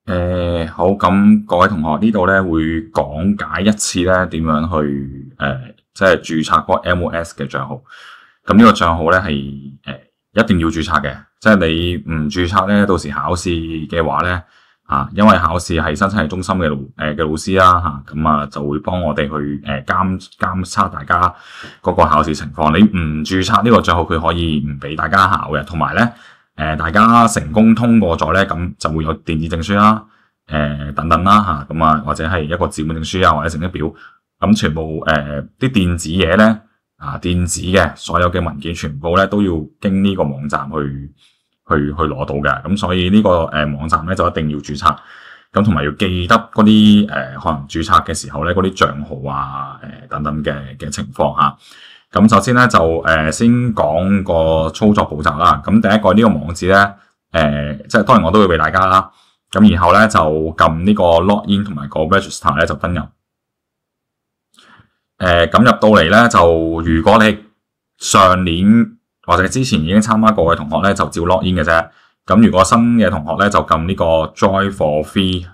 好，咁各位同學呢度咧會講解一次咧點樣去即係註冊嗰個 MOS 嘅帳號。咁呢個帳號咧係一定要註冊嘅，即係你唔註冊咧，到時考試嘅話咧因為考試係生產力中心嘅老師啦咁就會幫我哋去監測大家嗰個考試情況。你唔註冊呢個帳號，佢可以唔俾大家考嘅，同埋咧。大家成功通過咗咧，咁就會有電子證書啦，等等啦咁或者係一個紙本證書啊，或者成績表，咁全部啲電子嘢咧電子嘅所有嘅文件全部咧都要經呢個網站去攞到嘅，咁所以呢個網站咧就一定要註冊，咁同埋要記得嗰啲可能註冊嘅時候咧嗰啲帳號等等嘅情況嚇。咁首先咧就先講個操作步驟啦。咁第一個呢個網址咧即係當然我都會俾大家啦。咁然後咧就撳呢個 login 同埋個 register 咧就登入。咁入到嚟咧就如果你上年或者之前已經參加過嘅同學咧就照 login 嘅啫。咁如果新嘅同學咧就撳呢個 join for free。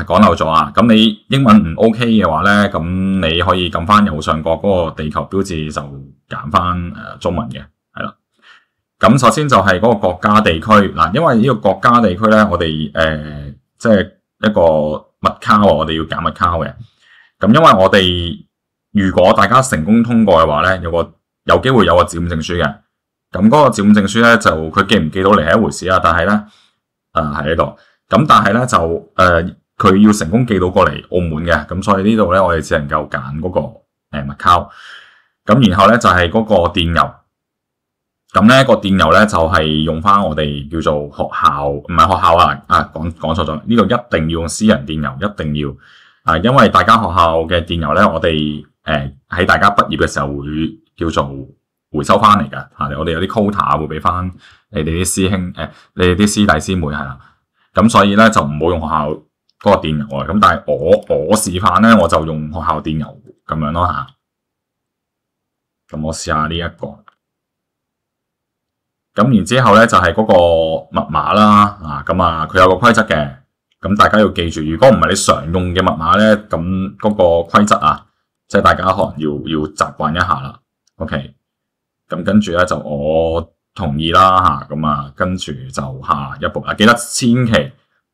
講漏咗啊！咁你英文唔 OK 嘅話咧，咁你可以撳翻右上角嗰個地球標誌，就揀翻中文嘅，係啦。咁首先就係嗰個國家地區嗱，因為呢個國家地區咧，我哋即係一個密卡，我哋要揀密卡嘅。咁因為我哋如果大家成功通過嘅話咧，有機會有個紙本證書嘅。咁嗰個紙本證書咧，就佢寄唔寄到嚟係一回事啊。但係咧喺呢度，咁但係咧就佢要成功寄到過嚟澳門嘅，咁所以呢度咧，我哋只能夠揀嗰個密卡。咁然後咧就係嗰個電郵。咁咧個電郵咧就係用翻我哋叫做學校，唔係學校講錯咗。呢個一定要用私人電郵，一定要因為大家學校嘅電郵咧，我哋喺大家畢業嘅時候會叫做回收翻嚟㗎。我哋有啲 quota 會俾翻你哋啲師兄你哋啲師弟師妹係啦。咁所以咧就唔好用學校嗰個電郵咁，但係我示範咧，我就用學校電郵咁樣咯吓。咁我試下呢一個。咁然之後咧就係嗰個密碼啦佢有個規則嘅。咁大家要記住，如果唔係你常用嘅密碼咧，咁嗰個規則即係大家可能要習慣一下啦。OK。咁跟住咧就我同意啦咁跟住就下一步記得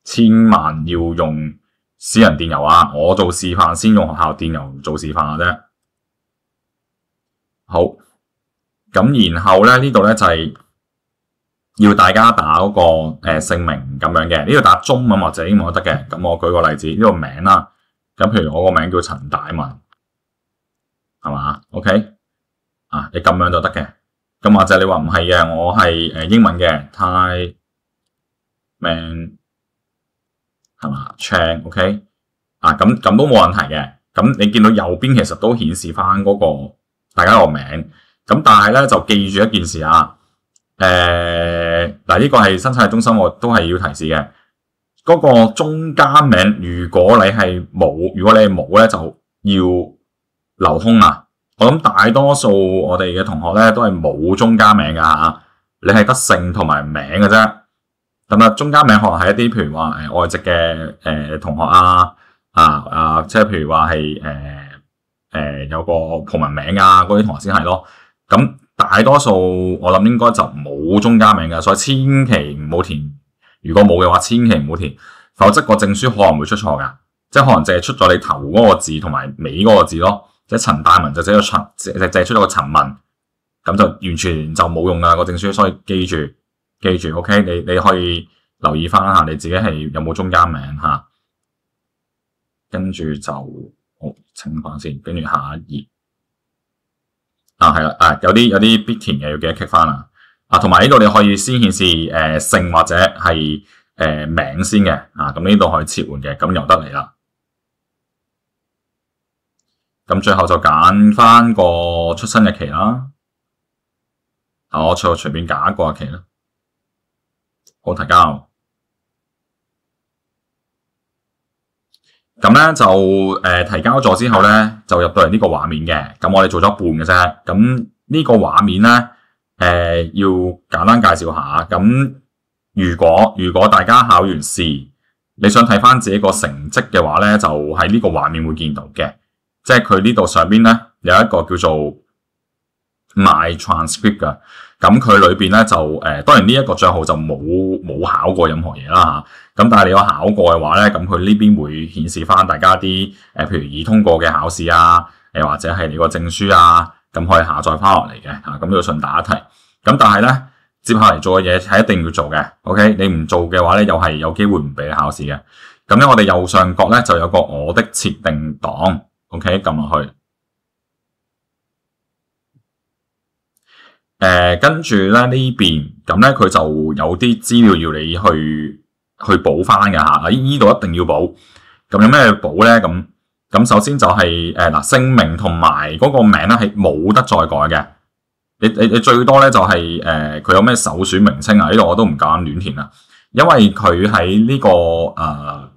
千萬要用私人電郵我做示範先用學校電郵做示範啫。好，咁然後咧呢度咧就係要大家打嗰個姓名咁樣嘅，呢度打中文或者英文都得嘅。咁我舉個例子，呢個名啦，咁譬如我個名叫陳大文，係嘛 ？OK，你咁樣就得嘅。咁或者你話唔係嘅，我係英文嘅，泰明。係嘛 Chang，OK， 咁都冇問題嘅。咁你見到右邊其實都顯示翻嗰個大家個名。咁但係咧就記住一件事呢個係生產力中心，我都係要提示嘅。嗰個中間名，如果你係冇咧，就要留空我諗大多數我哋嘅同學咧都係冇中間名噶你係得姓同埋名嘅啫。咁中間名可能係一啲譬如話外籍嘅同學即係譬如話係有個葡文名嗰啲同學先係咯。咁大多數我諗應該就冇中間名嘅，所以千祈唔好填。如果冇嘅話，千祈唔好填，否則個證書可能會出錯噶，即係可能淨係出咗你頭嗰個字同埋尾嗰個字咯。即係陳大文就寫咗淨係出咗個陳文，咁就完全就冇用噶個證書。所以記住 OK， 你可以留意翻下你自己係有冇中間名跟住就好清翻先，跟住下一頁係啦有啲必填嘅要記得 click 翻同埋呢度你可以先顯示姓或者係名先嘅咁呢度可以切換嘅，咁由得嚟啦。咁最後就揀翻個出生日期啦。我隨便揀一個日期啦。好，提交。咁咧就提交咗之後咧，就入到嚟呢個畫面嘅。咁我哋做咗一半嘅啫。咁呢個畫面咧要簡單介紹下。咁如果大家考完試，你想睇翻自己個成績嘅話咧，就喺呢個畫面會見到嘅，即係佢呢度上邊咧有一個叫做 My Transcript 噶，咁佢裏邊咧就當然呢一個賬號就冇考過任何嘢啦嚇，咁但係你有考過嘅話咧，咁佢呢邊會顯示翻大家啲譬如已通過嘅考試啊，或者係你個證書啊，咁可以下載翻落嚟嘅嚇，咁要順帶一提。咁但係咧，接下嚟做嘅嘢係一定要做嘅 ，OK？ 你唔做嘅話咧，又係有機會唔俾你考試嘅。咁咧，我哋右上角咧就有個我的設定檔 ，OK？ 撳落去。跟住咧呢邊，咁咧佢就有啲資料要你去補翻嘅嚇，呢度一定要補。咁有咩補咧？咁首先就係姓名同埋嗰個名咧係冇得再改嘅。你最多咧就係佢有咩首選名稱啊？呢度我都唔敢亂填啦，因為佢喺呢個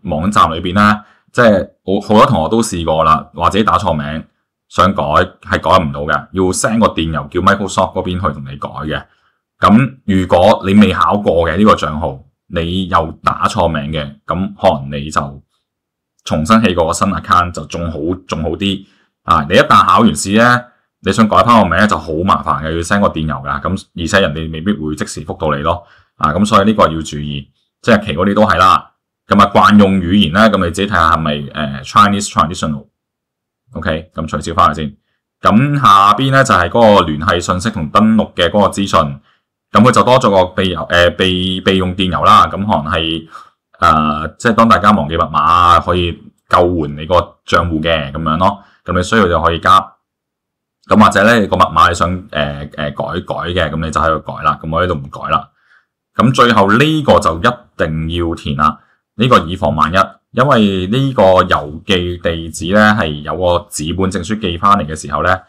網站裏邊咧，即係好多同學都試過啦，或者打錯名。想改係改唔到嘅，要 send 個電郵叫 Microsoft 嗰邊去同你改嘅。咁如果你未考過嘅呢個賬號，你又打錯名嘅，咁可能你就重新起過個新 account 就仲好啲啊！你一旦考完試咧，你想改翻個名咧就好麻煩嘅，要 send 個電郵噶。咁而且人哋未必會即時覆到你咯。啊，咁所以呢個要注意，即係其嗰啲都係啦。咁慣用語言咧，咁你自己睇下係咪Chinese Traditional。OK， 咁取消翻去先。咁下邊咧就係嗰個聯繫信息同登錄嘅嗰個資訊。咁佢就多咗個備用電郵啦。咁可能係即係當大家忘記密碼可以救援你個賬戶嘅咁樣咯。咁你需要就可以加。咁或者咧你個密碼你想改嘅，咁你就喺度改啦。咁我呢度唔改啦。咁最後呢個就一定要填啦。呢個以防萬一。因為呢個郵寄地址咧係有個紙本證書寄翻嚟嘅時候咧，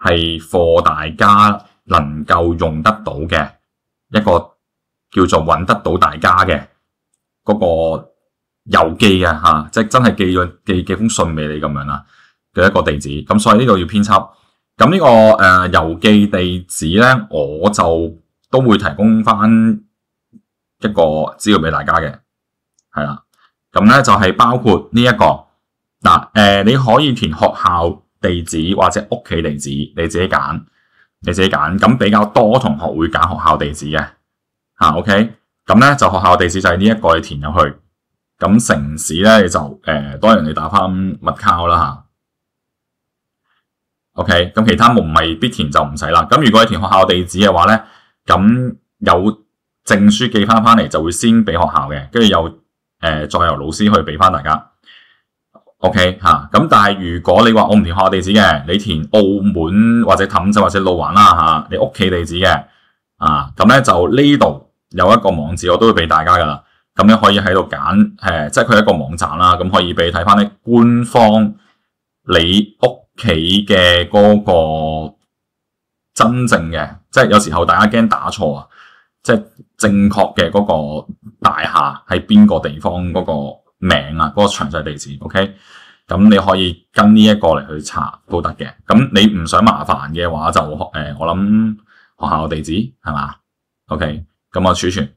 係貨大家能夠用得到嘅一個叫做揾得到大家嘅嗰個郵寄啊嚇，即係真係寄封信俾你咁樣啦嘅一個地址。咁所以呢度要編輯。咁呢個郵寄地址咧，我就都會提供翻一個資料俾大家嘅，係啦。咁咧就係包括呢一個嗱，你可以填學校地址或者屋企地址，你自己揀。咁比較多同學會揀學校地址嘅，OK。咁咧就學校地址就係呢一個你填入去。咁城市咧你就當然你打翻密卡啦嚇。OK， 咁其他唔係必填就唔使啦。咁如果你填學校地址嘅話咧，咁有證書寄翻嚟就會先俾學校嘅，跟住又再由老師去俾翻大家 ，OK 嚇。咁但係如果你話我唔填學校地址嘅，你填澳門或者氹仔或者路環啦嚇，你屋企地址嘅咁咧就呢度有一個網址我都會俾大家噶啦。咁你可以喺度揀即係佢係一個網站啦，咁可以俾你睇翻啲官方你屋企嘅嗰個真正嘅，即係有時候大家驚打錯啊。即係正確嘅嗰個大廈喺邊個地方嗰個名啊，嗰個詳細地址 ，OK？ 咁你可以跟呢一個嚟去查都得嘅。咁你唔想麻煩嘅話就我諗學校地址係嘛 ？OK？ 咁我儲存。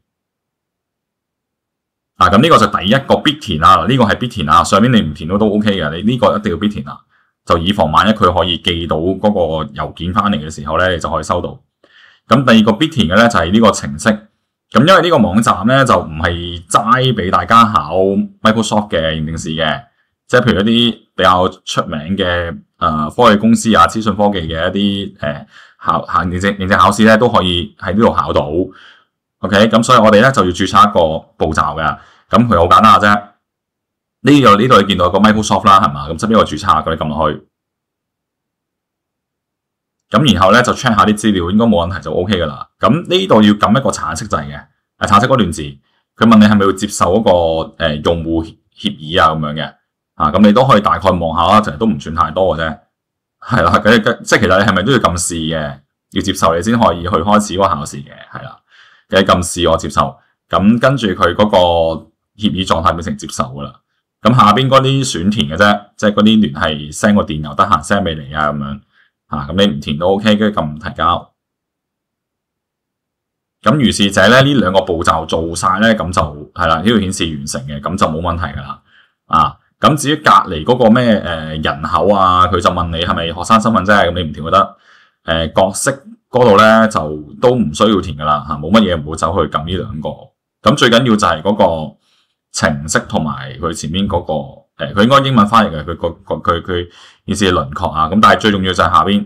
咁呢個就第一個必填啦。呢個係必填啊，上面你唔填都 OK 嘅。你呢個一定要必填啊，就以防萬一佢可以寄到嗰個郵件翻嚟嘅時候咧，你就可以收到。咁第二個必填嘅咧就係呢個程式。咁因為呢個網站咧就唔係齋俾大家考 Microsoft 嘅認證試嘅，即係譬如一啲比較出名嘅科技公司啊、資訊科技嘅一啲認證考試咧都可以喺呢度考到。OK， 咁所以我哋咧就要註冊一個步驟嘅。咁佢好簡單嘅啫。呢度你見到有個 Microsoft 啦，係嘛？咁側邊有個註冊，咁你撳落去。咁然後咧就 check 下啲資料，應該冇問題就 OK 噶啦。咁呢度要撳一個橙色掣嘅，橙色嗰段字，佢問你係咪要接受嗰個用戶協議啊咁樣嘅。咁你都可以大概望下啦，其實都唔算太多嘅啫。係啦，即係其實你係咪都要撳試嘅？要接受你先可以去開始嗰個考試嘅，係啦。嘅撳試我接受，咁跟住佢嗰個協議狀態變成接受噶啦。咁下邊嗰啲選填嘅啫，即係嗰啲聯繫 send 個電郵，得閒 send 俾你啊咁樣。咁你唔填都 OK，跟住撳提交。咁如是者咧，呢兩個步驟做晒咧，咁就係啦，呢度顯示完成嘅，咁就冇問題噶啦。啊，咁至於隔離嗰個咩人口啊，佢就問你係咪學生身份啫，咁你唔填覺得角色嗰度咧就都唔需要填噶啦嚇，冇乜嘢唔好走去撳呢兩個。咁最緊要就係嗰個程式同埋佢前面嗰個佢應該英文翻譯嘅，佢顯示輪廓啊。咁但係最重要就係下邊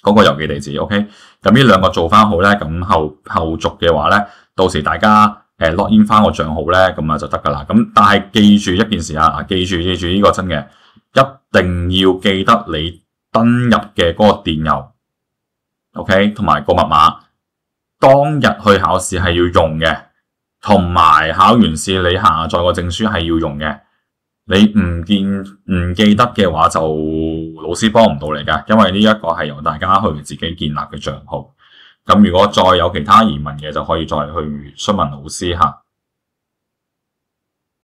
嗰個郵寄地址。OK， 咁呢兩個做翻好咧，咁後續嘅話咧，到時大家log in 翻個帳號咧，咁啊就得噶啦。咁但係記住一件事啊，記住呢個真嘅，一定要記得你登入嘅嗰個電郵 ，OK， 同埋個密碼，當日去考試係要用嘅，同埋考完試你下載個證書係要用嘅。你唔記得嘅話，就老師幫唔到你㗎，因為呢一個係由大家去自己建立嘅帳號。咁如果再有其他疑問嘅，就可以再去詢問老師嚇。